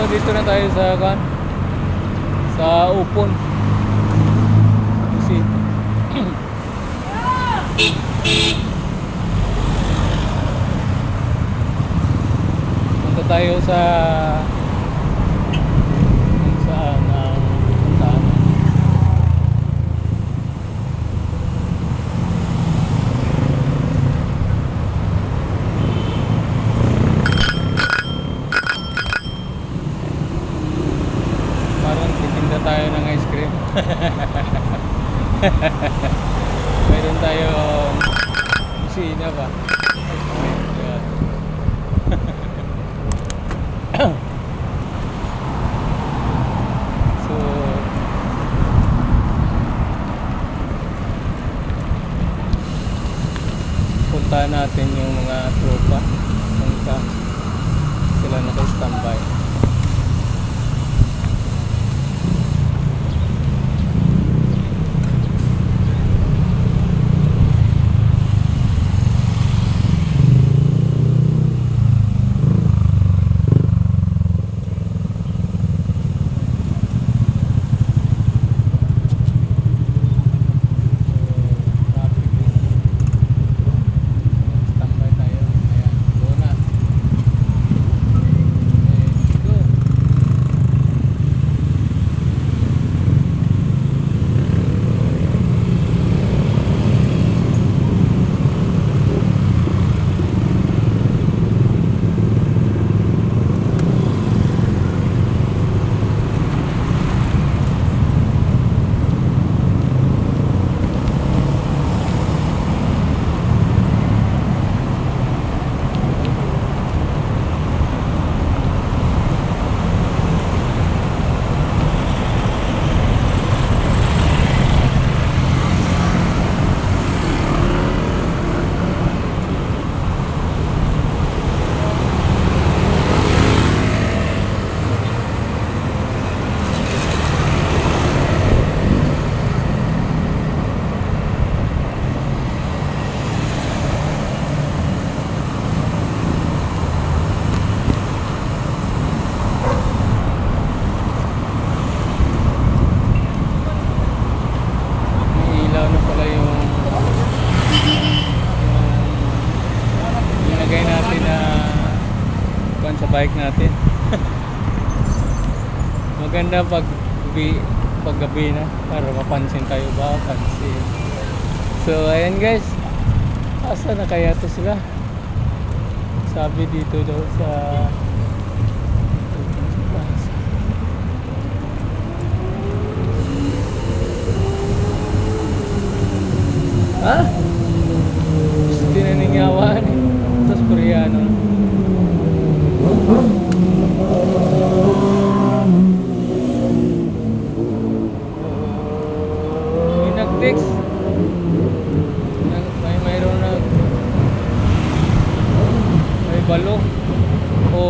dito na tayo sa Upon City. Punta tayo sa saan parang titinda tayo ng ice cream. Meron tayong kusina ba? Ayan. So puntahan natin yung mga tropa kung saan sila naka-standby. Sa bike natin. Maganda pag gabi na para mapansin tayo ba, pansin. So ayan guys, asa na kaya to sila? Sabi dito daw sa gusto tinaningawan eh. Tapos Koreano. May nag-text. Mayroon may balo o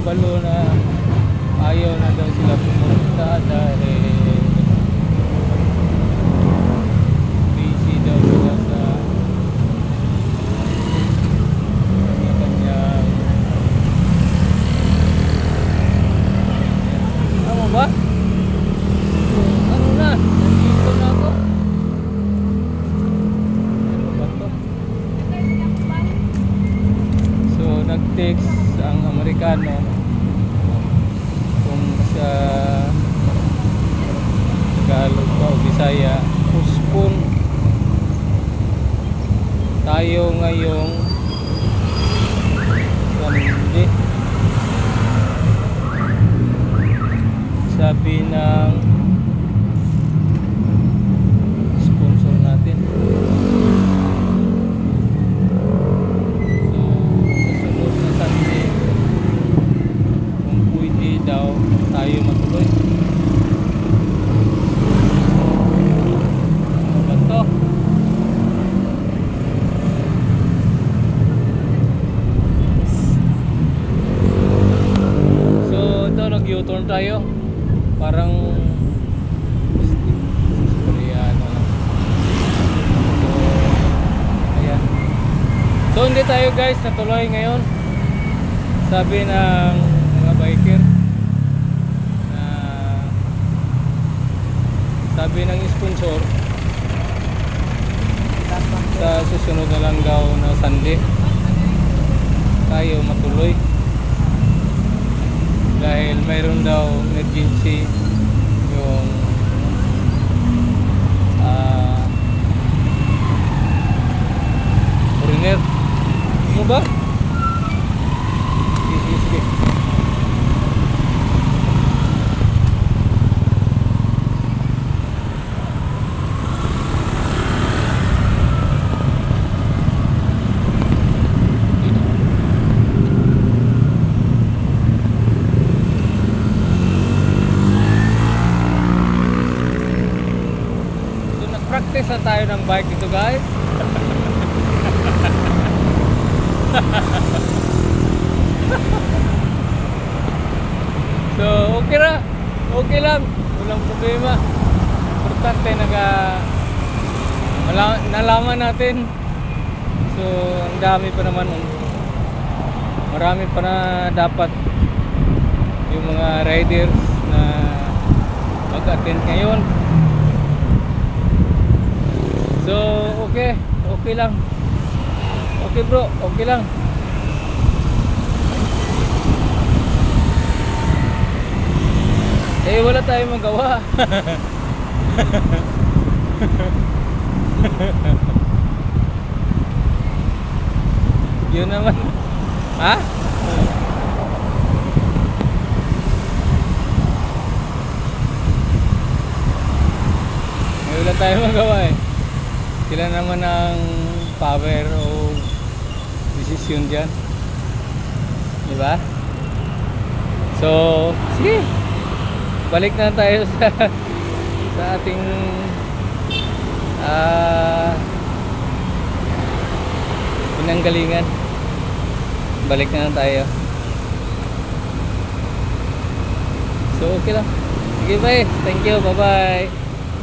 balo na ayaw na daw sila pumunta dahil busy daw sila sa kanyang ano ba? Ano na? Nandito na ako. Ano ba to? So nag-text ang Amerikano sa Tagalog o Bisaya, postpone tayo ngayong Sunday, sabi ng sponsor natin. So kasunod na Sunday kung pwede daw tayo matuloy. Ganto. So ito nag-U-turn tayo. parang Koreano lang. So ayan. So hindi tayo guys natuloy ngayon. Sabi ng mga biker na sabi ng sponsor sa susunod na lang daw na Sunday tayo matuloy dahil mayroon daw emergency yung foreigner. Ano ba? Sige. So nag-practice na tayo ng bike dito guys. So okay na, okay lang, walang problema. Importante nalaman natin. So ang dami pa naman, marami pa na dapat yung mga riders na mag-attend ngayon. So okay lang, okay bro, okay lang. Eh wala tayong magawa. Yun naman. Ha? Eh wala tayong magawa eh. Sila naman ang power o desisyon dyan. Diba? So sige, balik na tayo sa ating pinanggalingan. Balik na tayo. So okay lang. Sige bye. Thank you. Bye bye.